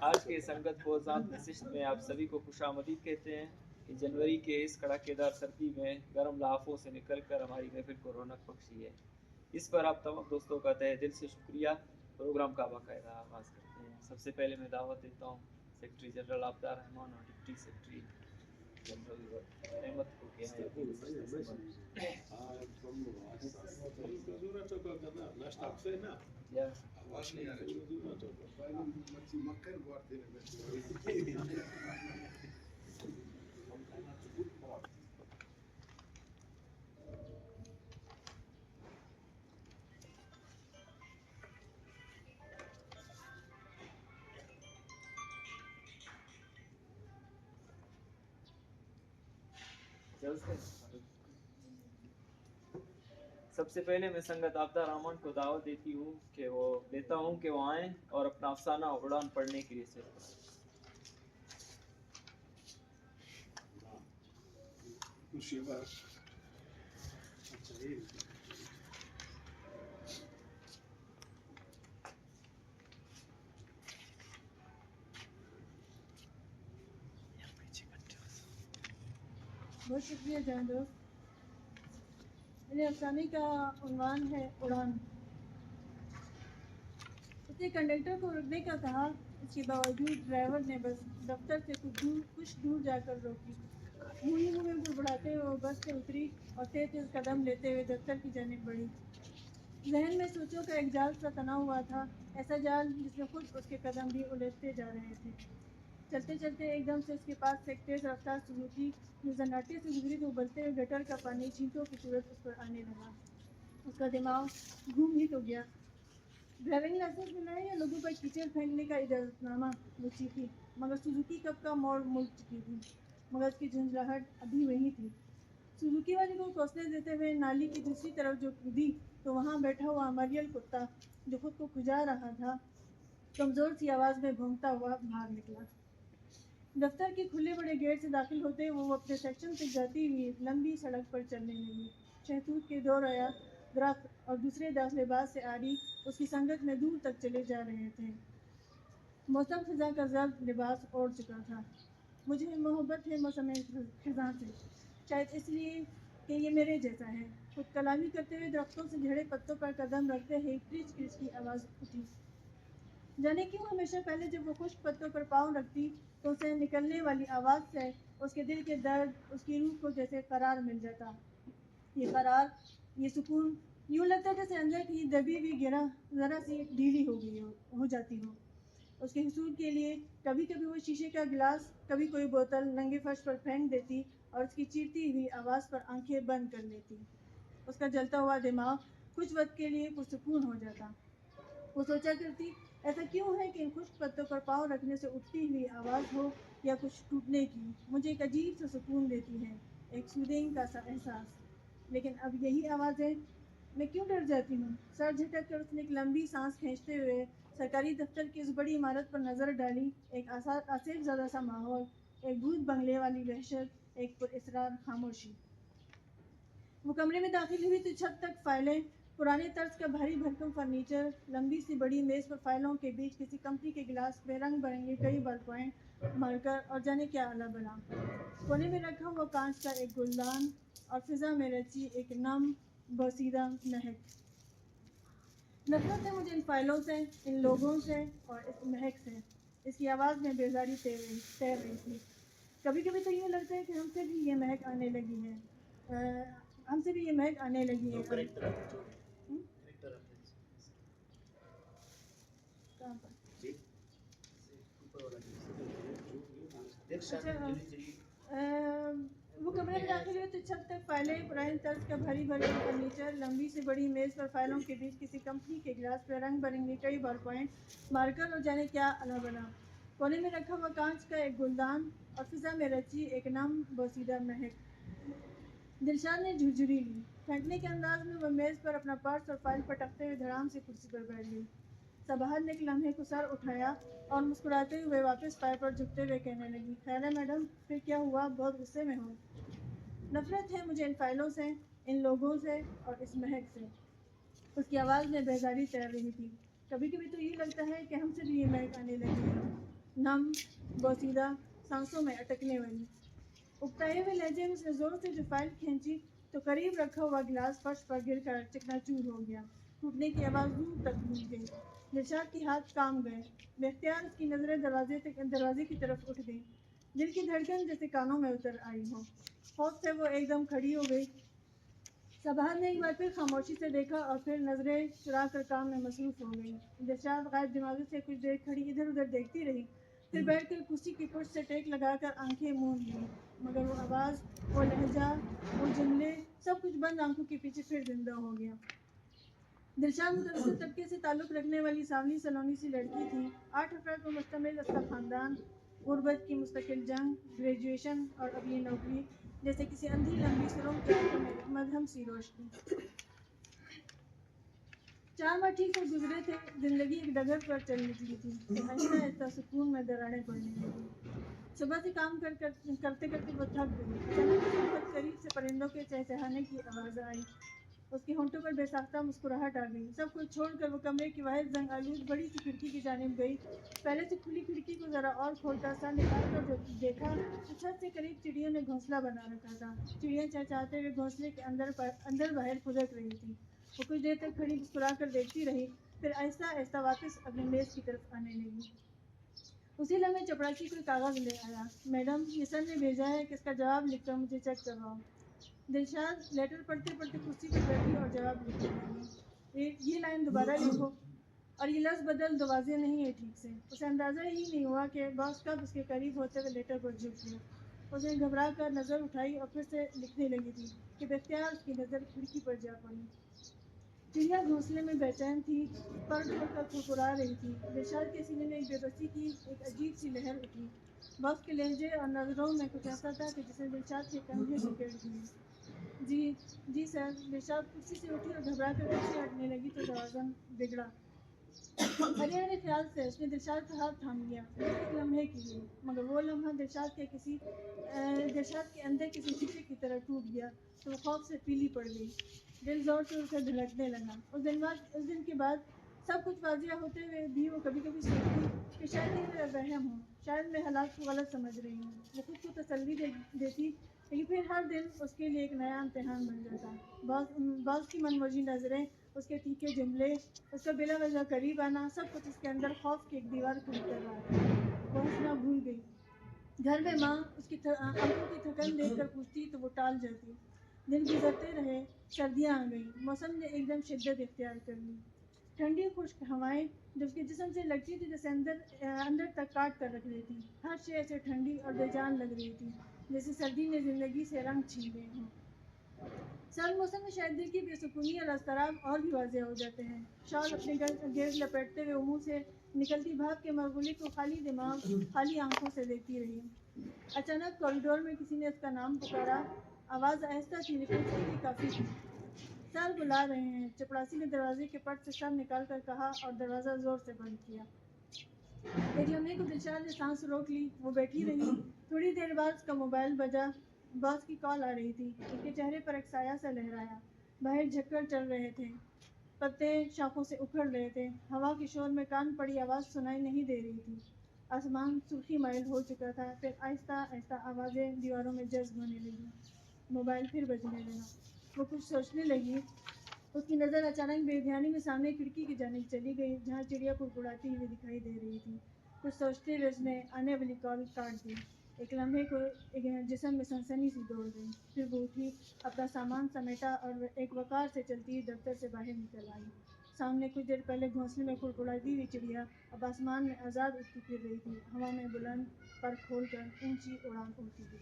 آج کے سنگت بوزان نشست میں آپ سبھی کو خوش آمدید کہتے ہیں کہ جنوری کے اس کڑاکیدار سردی میں گرم لحافوں سے نکل کر ہماری محفل کو رونق بخشی ہے. اس پر آپ تمام دوستوں کا تہہ دل سے شکریہ. پروگرام کا باقاعدہ آغاز کرتے ہیں. سب سے پہلے میں دعوت دیتا ہوں سیکرٹری جنرل آبدار رحمان اور ڈپٹی سیکرٹری جنرل احمد کو کہ سب سے پہلے میں سنگت آبدار رحمان کو دعوت دیتا ہوں کہ وہ آئیں اور اپنا افسانہ اڑان پڑھنے کے لیے سے بہت شکریہ جان دوست. میرے افسانے کا عنوان ہے اڑان. اس نے کنڈکٹر کو رکنے کا کہا. اس کے باوجود ڈرائیور نے بس دفتر سے کچھ دور جا کر روکی. منہ ہی منہ میں بڑبڑاتے ہوئے بس سے اتری اور تیز تیز قدم لیتے ہوئے دفتر کی جانب بڑھی. ذہن میں سوچوں کا ایک جال سا تنا ہوا تھا، ایسا جال جس میں خود اس کے قدم بھی الجھتے جا رہے تھے. چلتے چلتے ایک دم سے اس کے پاس سے ایک تیز رفتار سزوکی جو زناٹے سے گزری تو ابلتے ہوئے گٹر کا پانی چھینٹوں کی صورت اس پر آنے لگا. اس کا دماغ گھوم ہی تو گیا. ڈرائیونگ لائسنس ملا ہے یا لوگوں پر کیچڑ پھینکنے کا اجازت نامہ؟ وہ چیخی. مگر سزوکی کب کا موڑ مڑ چکی تھی، مگر اس کی جھنجھلاہٹ ابھی وہی تھی. سزوکی والی کو کوسنے دیتے ہوئے نالی کی دوسری طرف جو کودی تو وہاں بیٹھا ہوا مریل کتا جو خود کو کھجا رہا تھا کمزور سی آواز میں بھونکتا ہوا باہر نکلا. دفتر کے کھلے بڑے گیٹ سے داخل ہوتے وہ اپنے سیکشن تک جاتی ہوئی لمبی سڑک پر چلنے لگی. شہتوت کے دو ریا درخت اور دوسرے داخلے باز سے آری اس کی سنگت میں دور تک چلے جا رہے تھے. موسم خزاں کا زرد لباس اوڑھ چکا تھا. مجھے محبت ہے موسم خزاں سے، شاید اس لیے کہ یہ میرے جیسا ہے. خود کلامی کرتے ہوئے درختوں سے جھڑے پتوں پر قدم رکھتے ہی کرچ کرچ کی آواز اٹھی. جانے کیوں ہمیشہ پہلے جب وہ خشک پتوں پر پاؤں رکھتی تو اسے نکلنے والی آواز سے اس کے دل کے درد، اس کی روح کو جیسے قرار مل جاتا. یہ قرار، یہ سکون، یوں لگتا جیسے اندر کی دبی ہوئی گرہ ذرا سی ڈھیلی ہو جاتی ہو. اس کے حصول کے لیے کبھی کبھی وہ شیشے کا گلاس، کبھی کوئی بوتل ننگے فرش پر پھینک دیتی اور اس کی چیرتی ہوئی آواز پر آنکھیں بند کر لیتی. اس کا جلتا ہوا دماغ کچھ وقت کے لیے پرسکون ہو جاتا. وہ سوچا کرتی ایسا کیوں ہے کہ ان خشک پتوں پر پاؤں رکھنے سے اٹھتی ہوئی آواز ہو یا کچھ ٹوٹنے کی مجھے ایک عجیب سا سکون دیتی ہے، ایک سودینگ کا سا احساس. لیکن اب یہی آوازیں، میں کیوں ڈر جاتی ہوں؟ سر جھٹک کر اس نے ایک لمبی سانس کھینچتے ہوئے سرکاری دفتر کی اس بڑی عمارت پر نظر ڈالی. ایک آصف زدہ سا ماحول، ایک بھوت بنگلے والی وحشت، ایک پراسرار خاموشی. وہ کمرے میں داخل ہوئی تو چھت تک فائلیں، پرانے طرز کا بھاری بھرکم فرنیچر، لمبی سی بڑی میز پر فائلوں کے بیچ کسی کمپنی کے گلاس میں رنگ برنگے کئی بال پوائنٹ، مارکر اور جانے کیا اعلیٰ بلا. کونے میں رکھا ہوا کانچ کا ایک گلدان اور فضا میں رچی ایک نم بوسیدہ مہک. نفرت ہے مجھے ان فائلوں سے، ان لوگوں سے اور اس مہک سے. اس کی آواز میں بیزاری تیر رہی تھی. کبھی کبھی تو یوں لگتا ہے کہ ہم سے بھی یہ مہک آنے لگی ہے. ہم سے بھی یہ مہک آنے لگی ہے. وہ کمرے میں داخل ہوئے تو چھت تک فائلیں، پرانے طرز کا بھاری بھرکم فرنیچر، لمبی سی بڑی میز پر فائلوں کے بیچ کسی کمپنی کے گلاس پہ رنگ برنگے کئی بال پوائنٹ، مارکر اور جانے کیا اعلیٰ بلا. کونے میں رکھا ہوا کانچ کا ایک گلدان اور فضا میں رچی ایک نم بوسیدہ مہک. دلشاد نے جھرجھری لی. پھینکنے کے انداز میں وہ میز پر اپنا پرس اور فائل پٹکتے ہوئے دھڑام سے کرسی پر بیٹھ گئی. صباحت نے ایک لمحے کو سر اٹھایا اور مسکراتے ہوئے واپس پائے پر جھکتے ہوئے کہنے لگی، خیر ہے میڈم، پھر کیا ہوا؟ بہت غصے میں ہو؟ نفرت ہے مجھے ان فائلوں سے، ان لوگوں سے اور اس مہک سے. اس کی آواز میں بیزاری تیر رہی تھی. कभी कभी तो ये लगता है कि हमसे भी ये महक आने लगी है, नम, बोसीदा, सांसों में अटकने वाली। उकताए हुए लहजे में उसने जोर से जो फाइल खींची तो करीब रखा हुआ गिलास फर्श पर गिरकर चकनाचूर हो गया। टूटने की आवाज़ दूर तक गूंज गई। दिलशाद के हाथ काम गए। बेख्तियार उसकी नज़रें दरवाजे की तरफ उठ गई। दिल की धड़कन जैसे कानों में उतर आई हो। खौफ से वो एकदम खड़ी हो गई। सबाह ने एक बार फिर खामोशी से देखा और फिर नजरें चुरा कर काम में मसरूफ हो गई। दिलशाद गायब दिमागी से कुछ देर खड़ी इधर उधर देखती रही, फिर बैठकर कुर्सी की पुष्ट से टेक लगाकर आंखें मूंद ली, मगर वो आवाज़, वो लहजा, वो जुमले, सब कुछ बंद आंखों के पीछे फिर जिंदा हो गया। दिलशाद मुतवस्सित तबके से ताल्लुक़ रखने वाली सांवली सलोनी सी लड़की थी। 8 अफराद पर मुश्तमिल उसका ख़ानदान, गुर्बत की मुस्तकिल जंग, ग्रेजुएशन और अब ये नौकरी, जैसे किसी अंधी लंबी सुरंग के आंखों में एक मध्यम सी रोशनी। 4 माह ठीक से गुजरे थे। जिंदगी एक डगर पर चल निकली थी। आहिस्ता आहिस्ता सुकून में दरारें पड़ने लगी। सुबह से काम करते करते वो थक गई। अचानक उसके बहुत करीब से परिंदों के चहचहाने की आवाज़ आई। उसके होंठों पर बेसाख्ता मुस्कुराहट आ गई। सब कुछ छोड़कर वो कमरे की वाहिद जंग आलूद बड़ी सी खिड़की की जानिब गई। पहले से खुली खिड़की को ज़रा और खोलकर सर निकाल कर जो देखा तो छत से करीब चिड़ियों ने घोंसला बना रखा था। चिड़ियाँ चहचहाते हुए घोंसले के अंदर बाहर खुदक रही थी। वो कुछ देर तक खड़ी मुस्कुरा कर देखती रही, फिर आहिस्ता आहिस्ता वापस अपने मेज़ की तरफ आने लगी। उसी लम्हे चपरासी कोई कागज़ ले आया। मैडम, ये सर ने भेजा है कि इसका जवाब लिखकर मुझे चेक करवाओ। दिलशाद लेटर पढ़ते पढ़ते कुर्सी पर बैठी और जवाब लिखने लगी। ये लाइन दोबारा लिखो, और ये लफ्ज़ बदल दो, वाज़ेह नहीं है ठीक से। उसे अंदाज़ा ही नहीं हुआ कि बॉस कब उसके करीब होते हुए लेटर पर झुक गया। उसने घबरा कर नज़र उठाई और फिर से लिखने लगी थी कि बेख्तियार उसकी नज़र खिड़की पर जा पड़ी। चिड़िया घोंसले में बेचैन थी, पर छोड़कर फुरफुरा रही थी। दिलशाद के सीने में एक बेबसी की एक अजीब सी लहर उठी। बॉस के लहजे और नज़रों में कुछ ऐसा था कि जिसने दिलशाद के कंधे जकड़ दिए। जी सर। दिलशाद कुर्सी से उठी और घबरा कर पीछे हटने लगी तो दरवाज़ा बिगड़ा। अरे ख्याल से उसने दिलशाद का हाथ थाम लिया, एक लम्हे के लिए, मगर वो लम्हा दिलशाद के अंदर किसी शीशे की तरह टूट गया तो वो खौफ से पीली पड़ गई। दिल जोर से उसे धड़कने लगा। उस दिन के बाद सब कुछ वाजिया होते हुए भी वो कभी कभी सोचती कि शायद ये मेरा वहम हो, शायद मैं हालात को गलत समझ रही हूँ। वो खुद को तसल्ली देती, लेकिन फिर हर दिन उसके लिए एक नया इम्तिहान बन जाता। बॉस की मनमोजी नज़रें, उसके तीखे जुमले, उसका बिला वजह करीब आना, सब कुछ उसके अंदर खौफ की एक दीवार खड़ी कर रहा था। वो हंसना भूल गई। घर में माँ उसकी आंखों की थकन देखकर पूछती तो वो टाल जाती। दिन गुजरते रहे, सर्दियाँ आ गई, मौसम ने एकदम शिद्दत इख्तियार कर ली। ठंडी खुश्क हवाएं जो उसके जिस्म से लगती थी जैसे अंदर तक काट कर रख देती। हर शय ऐसे ठंडी और बेजान लग रही थी जैसे सर्दी ने ज़िंदगी से रंग छीन लिए हों। सर्द मौसम में शायद दिल की बेसुकूनी और अज़तराब और भी वाज़ेह हो जाते हैं। शॉल अपने गिर्द लपेटते हुए मुँह से निकलती भाप के मरगुली को खाली दिमाग, खाली आंखों से देखती रही। अचानक कॉरिडोर में किसी ने उसका नाम पुकारा। आवाज़ आहिस्ता थी लेकिन उसके लिए काफ़ी थी। सर बुला रहे हैं। चपरासी ने दरवाजे के पट से सर निकाल कर कहा और दरवाज़ा ज़ोर से बंद किया। एक लम्हे को दिलशाद ने सांस रोक ली। वो बैठी रही। थोड़ी देर बाद उसका मोबाइल बजा। बॉस की कॉल आ रही थी। उसके चेहरे पर एक साया सा लहराया। बाहर झक्कड़ चल रहे थे, पत्ते शाखों से उखड़ रहे थे। हवा के शोर में कान पड़ी आवाज़ सुनाई नहीं दे रही थी। आसमान सुर्खी माइल हो चुका था। फिर आहिस्ता आहिस्ता आवाज़ें दीवारों में जज्ब होने लगी। मोबाइल फिर बजने लगा। वो कुछ सोचने लगी। उसकी नज़र अचानक बेध्यानी में सामने खिड़की की जानिब चली गई, जहाँ चिड़िया कुड़कुड़ाती हुई दिखाई दे रही थी। कुछ सोचते हुए उसने आने वाली कॉल काट दी। एक लम्हे को एक जिस्म में सनसनी सी दौड़ गई। फिर वो उठी, अपना सामान समेटा और एक वक़ार से चलती हुई दफ्तर से बाहर निकल आई। सामने कुछ देर पहले घोंसले में कुड़कुड़ाती हुई चिड़िया अब आसमान में आज़ाद उड़ती फिर रही थी, हवा में बुलंद पर खोल कर ऊंची उड़ान उड़ती हुई।